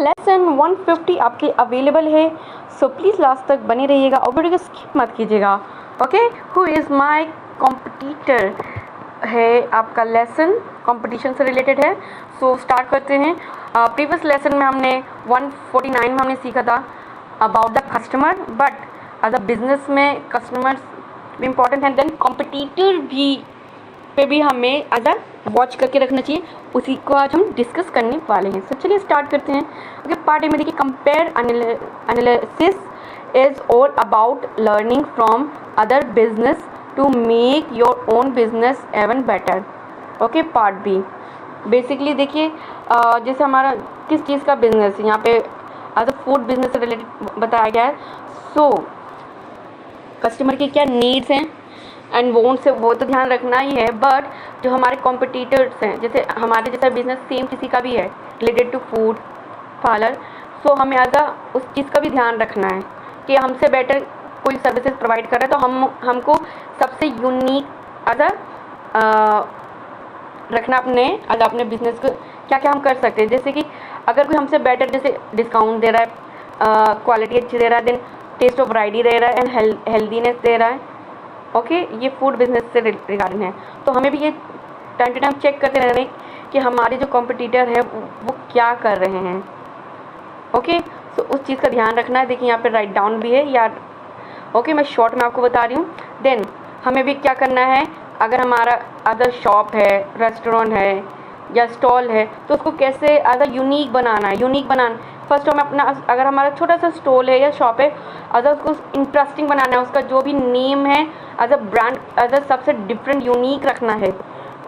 Lesson 150 आपके available है, so please last तक बने रहिएगा और वीडियो को स्किप मत कीजिएगा। Okay, who is my competitor है आपका लेसन, कंपटीशन से रिलेटेड है। सो स्टार्ट करते हैं। प्रीवियस लेसन में हमने 149 में हमने सीखा था about the customer, but as a business में कस्टमर्स भी इम्पॉर्टेंट है, देन कॉम्पिटिटर पे भी हमें एज अ वॉच करके रखना चाहिए। उसी को आज हम डिस्कस करने वाले हैं। सो चलिए स्टार्ट करते हैं। ओके, पार्ट ए में देखिए compare analysis is all about learning from other business to make your own business even better. Okay, part B basically देखिए जैसे हमारा किस चीज़ का बिजनेस है, यहाँ पे एज अ फूड बिजनेस से रिलेटेड बताया गया है। सो कस्टमर की क्या नीड्स हैं एंड वॉन्ट्स है वो तो ध्यान रखना ही है, बट जो हमारे कॉम्पिटिटर्स हैं, जैसे हमारे जैसा बिजनेस सेम किसी का भी है रिलेटेड टू फूड पार्लर, सो हमें एज अ उस चीज़ का भी ध्यान रखना है कि हमसे बेटर कोई सर्विसेज प्रोवाइड कर रहा है तो हमको सबसे यूनिक एज अ रखना अपने बिजनेस को क्या क्या हम कर सकते हैं। जैसे कि अगर कोई हमसे बेटर जैसे डिस्काउंट दे रहा है, क्वालिटी अच्छी दे रहा है, देन टेस्ट ऑफ वैरायटी दे रहा है एंड हेल्दीनेस दे रहा है। ओके, ये फूड बिजनेस से रिगार्डिंग है, तो हमें भी ये टाइम टू टाइम चेक करते रहना है कि हमारे जो कॉम्पिटिटर है वो क्या कर रहे हैं। ओके, सो उस चीज़ का ध्यान रखना है। देखिए यहाँ पे राइट डाउन भी है यार। ओके, मैं शॉर्ट में आपको बता रही हूँ। देन हमें भी क्या करना है, अगर हमारा अदर शॉप है, रेस्टोरेंट है या स्टॉल है, तो उसको कैसे अगर यूनिक बनाना है। फर्स्ट हमें अपना, अगर हमारा छोटा सा स्टॉल है या शॉप है, अगर उसको इंटरेस्टिंग बनाना है, उसका जो भी नेम है as a brand as a सबसे डिफरेंट यूनिक रखना है।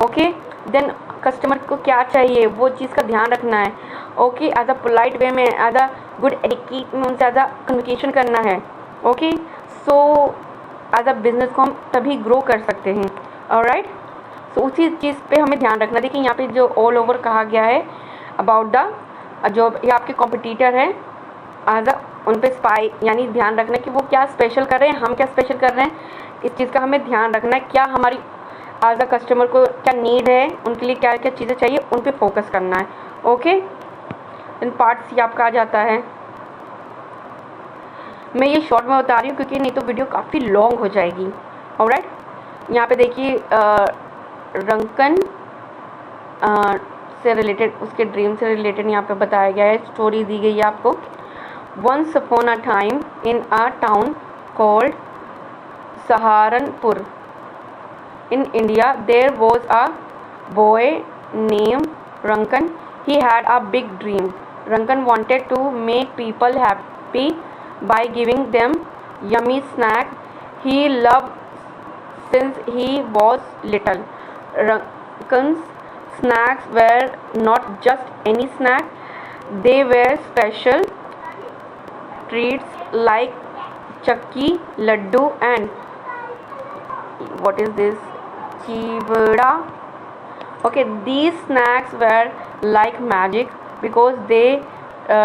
ओके, देन कस्टमर को क्या चाहिए वो चीज़ का ध्यान रखना है। Okay, as a polite way में, एज अ गुड एटिकेट में उनसे एज अ कम्युनिकेशन करना है। Okay, so as a business को हम तभी ग्रो कर सकते हैं। ऑलराइट, सो उसी चीज़ पे हमें ध्यान रखना। देखिए यहाँ पे जो ऑल ओवर कहा गया है अबाउट द जो ये आपके कॉम्पिटिटर हैं एज अ उन पे स्पाई, यानी ध्यान रखना कि वो क्या स्पेशल कर रहे हैं, हम क्या स्पेशल कर रहे हैं। इस चीज़ का हमें ध्यान रखना है, क्या हमारी एज अ कस्टमर को क्या नीड है, उनके लिए क्या क्या चीज़ें चाहिए, उन पे फोकस करना है। ओके, इन पार्ट सी आपका आ जाता है। मैं ये शॉर्ट में बता रही हूँ क्योंकि नहीं तो वीडियो काफ़ी लॉन्ग हो जाएगी। ऑलराइट, यहाँ पे देखिए रंकन से रिलेटेड, उसके ड्रीम से रिलेटेड यहाँ पे बताया गया है, स्टोरी दी गई है आपको। Once upon a time in a town called Saharanpur in India, there was a boy named Rankan. He had a big dream. Rankan wanted to make people happy by giving them yummy snack he loved since he was little. Rankan's snacks were not just any snack, they were special treats like chakki, laddu and what is this? Chivada. Okay, these snacks were like magic because they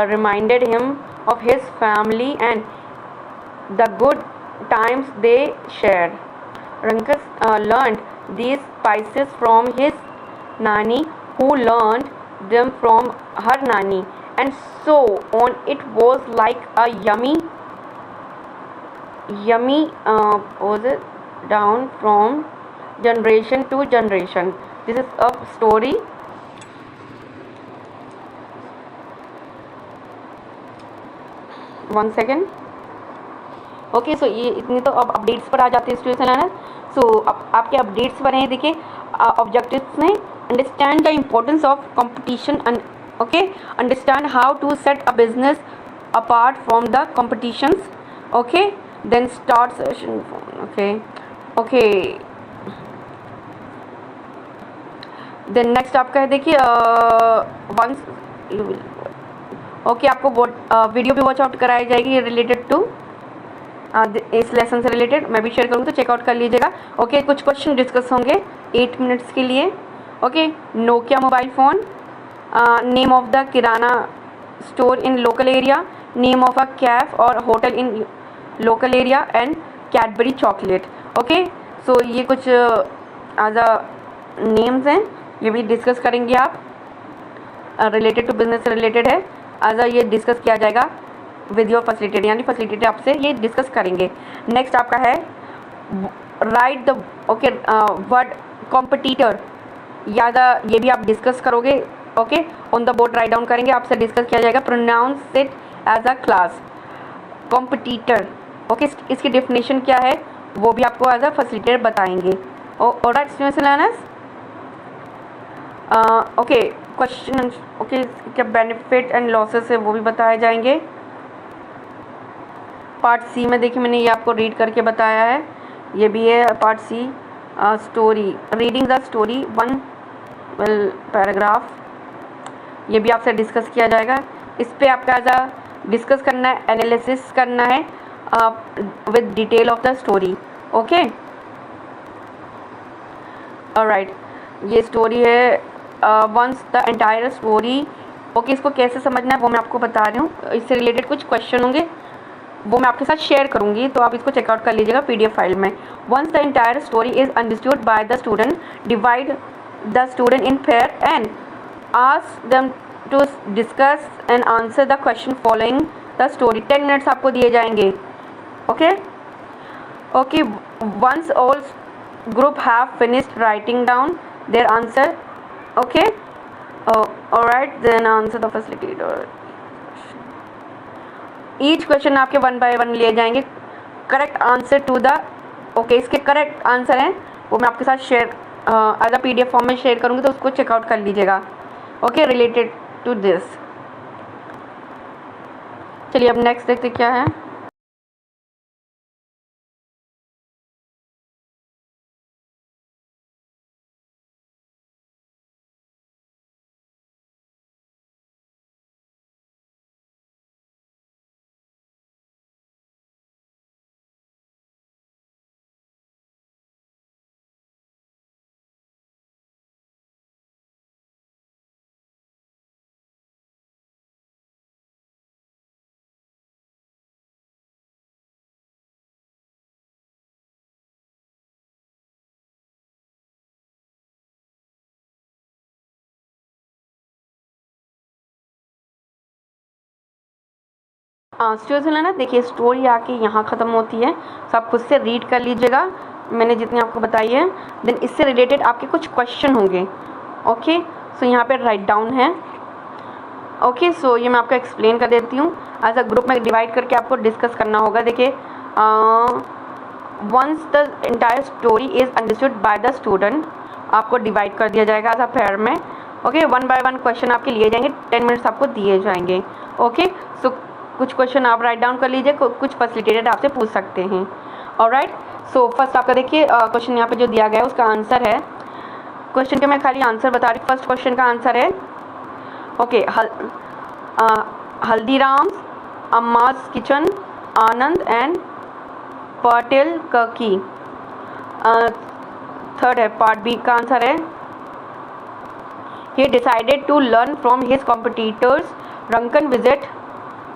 reminded him of his family and the good times they shared. Rankas learned these spices from his nani, who learned them from her nani, and so on. It was like a yummy was it down from generation to generation. This is a story. One second. Okay, so ये इतनी तो अब updates पर आ जाते हैं students learner. सो अब आपके updates बने हैं। देखिए ऑब्जेक्टिव्स में understand the importance of competition and okay understand how to set a business apart from the competitions. Okay, then start session. Okay then next आपका है देखिए वंस ओके आपको वीडियो भी वॉच आउट कराई जाएगी रिलेटेड टू इस lesson से related. मैं भी शेयर करूँगी तो चेकआउट कर लीजिएगा। ओके, कुछ क्वेश्चन डिस्कस होंगे 8 मिनट्स के लिए। Okay, Nokia mobile phone, name of the kirana store in local area, name of a cafe और hotel in local area and Cadbury chocolate. Okay, so ये कुछ एज अ नेम्स हैं, ये भी डिस्कस करेंगे आप, रिलेटेड टू बिजनेस से related है। एज अ ये डिस्कस किया जाएगा विद योर फैसिलिटेटर, यानी फैसिलिटेटर आपसे ये डिस्कस करेंगे। नेक्स्ट आपका है write the okay word competitor, ये भी आप डिस्कस करोगे। Okay, on the board write down करेंगे, आपसे डिस्कस किया जाएगा। Pronounce it as a class competitor. Okay, इसकी डेफिनेशन क्या है वो भी आपको एज अ फैसिलिटेटर बताएंगे। Alright students learners, okay question okay क्या बेनिफिट एंड लॉसेस है वो भी बताए जाएंगे। पार्ट सी में देखिए मैंने ये आपको रीड करके बताया है, ये भी है part C. Story, reading the story one paragraph, ये भी आपसे डिस्कस किया जाएगा। इस पे आपका एज अ डिस्कस करना है, एनालिसिस करना है with detail of the story. Okay alright, ये स्टोरी है once the entire story. Okay, इसको कैसे समझना है वो मैं आपको बता रही हूँ। इससे रिलेटेड कुछ क्वेश्चन होंगे वो मैं आपके साथ शेयर करूँगी, तो आप इसको चेकआउट कर लीजिएगा PDF फाइल में। Once the entire story is understood by the student, divide the student in pair and ask them to discuss and answer the question following the story. 10 minutes आपको दिए जाएंगे। Okay okay, once all group have finished writing down their answer, okay, all right, then answer the facilitator. each question आपके 1 by 1 लिए जाएंगे। Correct answer to the okay, इसके correct answer हैं वो मैं आपके साथ share as a PDF form में शेयर करूँगी, तो उसको चेकआउट कर लीजिएगा। Okay, related to this. चलिए अब नेक्स्ट देखते क्या है। स्टूडेंट्स ना देखिए, स्टोरी आके यहाँ ख़त्म होती है, तो आप खुद से रीड कर लीजिएगा मैंने जितनी आपको बताई है। देन इससे रिलेटेड आपके कुछ क्वेश्चन होंगे। ओके, सो यहाँ पे राइट डाउन है। ओके, सो ये मैं आपको एक्सप्लेन कर देती हूँ। एज अ ग्रुप में डिवाइड करके आपको डिस्कस करना होगा। देखिए, once the entire story is understood by the student, आपको डिवाइड कर दिया जाएगा एज अ पेयर में। ओके, 1 by 1 क्वेश्चन आपके लिए जाएंगे, 10 मिनट्स आपको दिए जाएंगे। ओके, सो कुछ क्वेश्चन आप राइट डाउन कर लीजिए, कुछ फैसिलिटेटेड आपसे पूछ सकते हैं। ऑलराइट, सो फर्स्ट आपका देखिए क्वेश्चन यहाँ पे जो दिया गया है उसका आंसर है। क्वेश्चन के मैं खाली आंसर बता रही हूँ। फर्स्ट क्वेश्चन का आंसर है okay, Haldiram's, Amma's kitchen, Anand and Patel की। थर्ड है पार्ट बी का आंसर है he decided to learn from his competitors. Rankan visit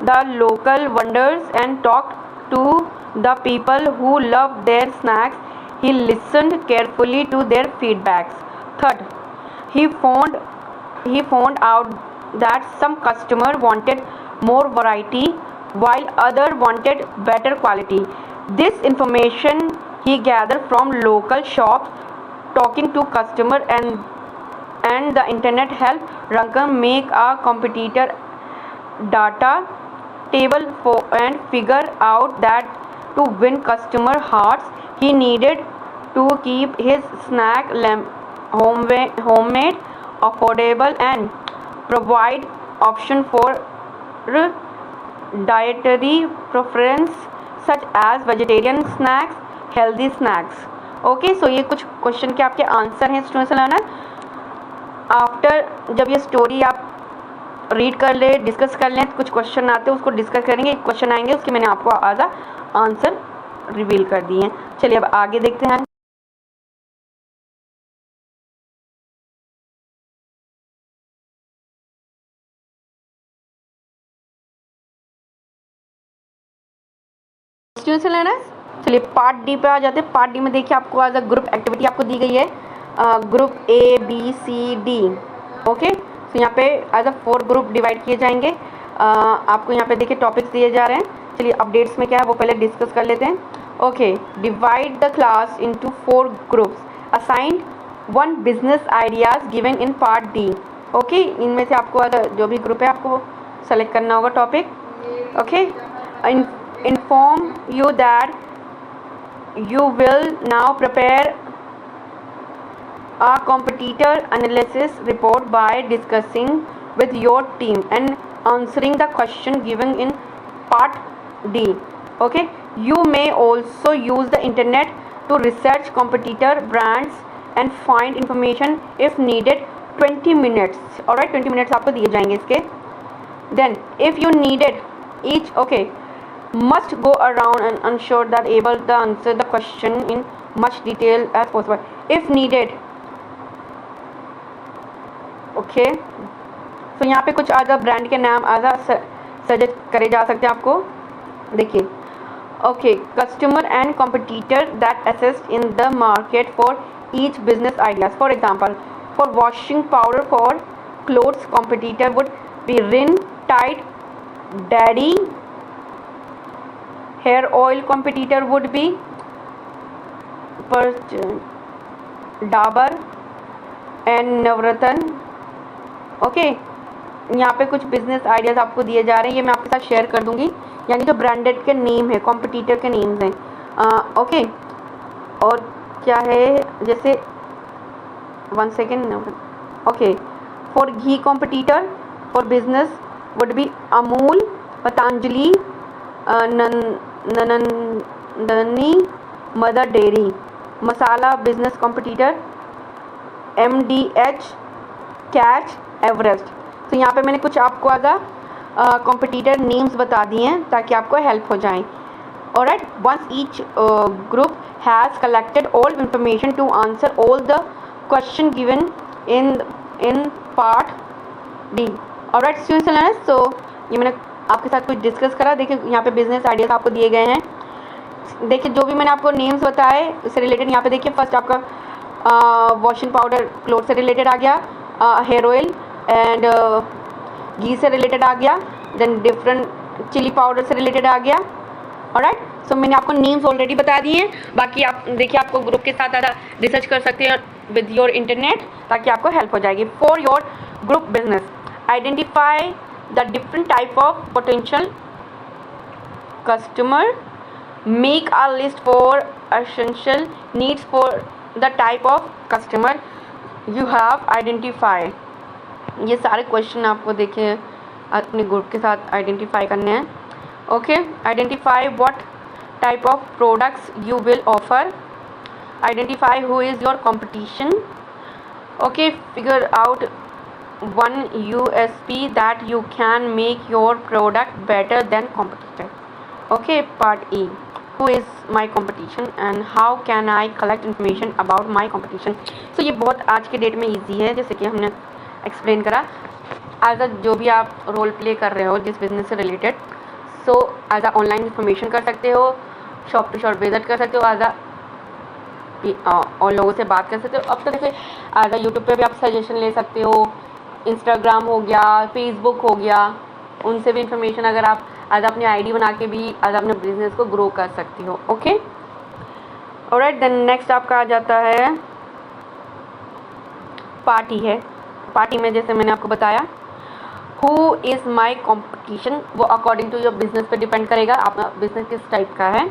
the local vendors and talked to the people who loved their snacks. He listened carefully to their feedbacks. Third, he found out that some customer wanted more variety while other wanted better quality. This information he gathered from local shops, talking to customer and the internet helped Rankan make a competitor data table and figure out that to win customer hearts he needed to keep his snack homemade, affordable and provide option for dietary preference such as vegetarian snacks, healthy snacks. Okay, so ये कुछ question के आपके answer हैं students learner. After जब ये story आप read कर ले, डिस्कस कर लें, तो कुछ क्वेश्चन आते हैं उसको डिस्कस करेंगे। क्वेश्चन आएंगे उसके मैंने आपको आज आंसर रिवील कर दिए हैं। चलिए अब आगे देखते हैं। स्टूडेंट्स लर्नर्स, चलिए पार्ट डी पे आ जाते हैं। पार्ट डी में देखिए आपको आज ग्रुप एक्टिविटी आपको दी गई है, group A B C D। Okay, तो यहाँ पे एज अ 4 ग्रुप डिवाइड किए जाएंगे। आपको यहाँ पे देखिए टॉपिक्स दिए जा रहे हैं। चलिए अपडेट्स में क्या है वो पहले डिस्कस कर लेते हैं। Okay, divide the class into 4 groups, assigned 1 business ideas given in part D. Okay, इनमें से आपको जो भी ग्रुप है आपको सेलेक्ट करना होगा topic. Okay, inform you that you will now prepare a competitor analysis report by discussing with your team and answering the question given in part D. Okay, you may also use the internet to research competitor brands and find information if needed. 20 minutes, alright, 20 minutes आपको दिए जाएंगे इसके। Then if you needed each, okay, must go around and ensure that able to answer the question in much detail as possible if needed. Okay, तो यहाँ पे कुछ आधा brand के नाम आधा सजेस्ट करे जा सकते हैं आपको। देखिए, okay, customer and competitor that assist in the market for each business ideas. For example, for washing powder for clothes competitor would be Rin tight daddy. Hair oil competitor would be Dabur and Navratna। Okay, यहाँ पे कुछ business ideas आपको दिए जा रहे हैं, ये मैं आपके साथ शेयर कर दूंगी, यानी जो ब्रांडेड के नेम है, कॉम्पिटिटर के नेम्स हैं। ओके, और क्या है, जैसे 1 second. Okay, for ghee competitor for business would be Amul, Patanjali, Nandini, mother dairy. Masala business competitor MDH, catch, Everest. तो यहाँ पे मैंने कुछ आपको आधा कॉम्पिटिटर नेम्स बता दिए हैं ताकि आपको हेल्प हो जाए। Alright, once each group has collected all information to answer all the question given in part D. Alright students and learners, तो ये मैंने आपके साथ कुछ डिस्कस करा। देखिए यहाँ पे बिजनेस आइडियाज आपको दिए गए हैं। देखिए जो भी मैंने आपको नेम्स बताए इससे रिलेटेड, यहाँ पे देखिए फर्स्ट आपका वॉशिंग पाउडर क्लोथ से रिलेटेड आ गया, हेयर ऑयल एंड घी से रिलेटेड आ गया, देन डिफरेंट चिली पाउडर से रिलेटेड आ गया। ऑलराइट, सो मैंने आपको नेम्स ऑलरेडी बता दिए हैं। बाकी आप देखिए आपको ग्रुप के साथ ज़्यादा रिसर्च कर सकते हैं विद योर इंटरनेट ताकि आपको हेल्प हो जाएगी। For your group business, identify the different type of potential customer, make a list for essential needs for the type of customer you have identified। ये सारे क्वेश्चन आपको देखिए अपने ग्रुप के साथ आइडेंटिफाई करने हैं। Okay, identify what type of products you will offer, identify who is your competition. Okay, figure out one USP that you can make your product better than competitor। Okay, part E, who is my competition and how can I collect information about my competition। so ये बहुत आज के date में easy है, जैसे कि हमने explain करा। एज अ जो भी आप रोल प्ले कर रहे हो जिस बिजनेस से related, so as a online information कर सकते हो, शॉप टू शॉप विजिट कर सकते हो, एज अ और लोगों से बात कर सकते हो। अब तो देखिए एज अ यूट्यूब पे भी आप सजेशन ले सकते हो, इंस्टाग्राम हो गया, फेसबुक हो गया, उनसे भी इंफॉर्मेशन अगर आप आज अपनी आईडी बना के भी आज अपने बिजनेस को ग्रो कर सकती हो। ओके, ऑलराइट, देन नेक्स्ट आपका आ जाता है पार्टी है। पार्टी में जैसे मैंने आपको बताया हु इज़ माई कॉम्पिटिशन, वो अकॉर्डिंग टू योर बिजनेस पे डिपेंड करेगा आपका बिजनेस किस टाइप का है।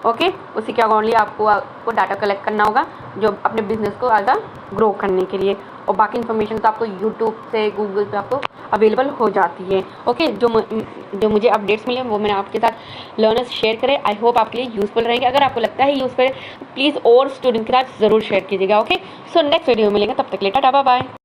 ओके, उसी के अकॉर्डिंगली आपको डाटा कलेक्ट करना होगा जो अपने बिजनेस को आधा ग्रो करने के लिए, और बाकी इन्फॉर्मेशन तो आपको यूट्यूब से गूगल पे आपको अवेलेबल हो जाती है। ओके, जो मुझे अपडेट्स मिले वो मैंने आपके साथ लर्नर्स शेयर करें। आई होप आपके लिए यूज़फुल रहेंगे। अगर आपको लगता है यूज़फुल प्लीज़ और स्टूडेंट के साथ ज़रूर शेयर कीजिएगा। ओके, सो नेक्स्ट वीडियो में मिलेंगे, तब तक के लिए टाटा बाय बाय।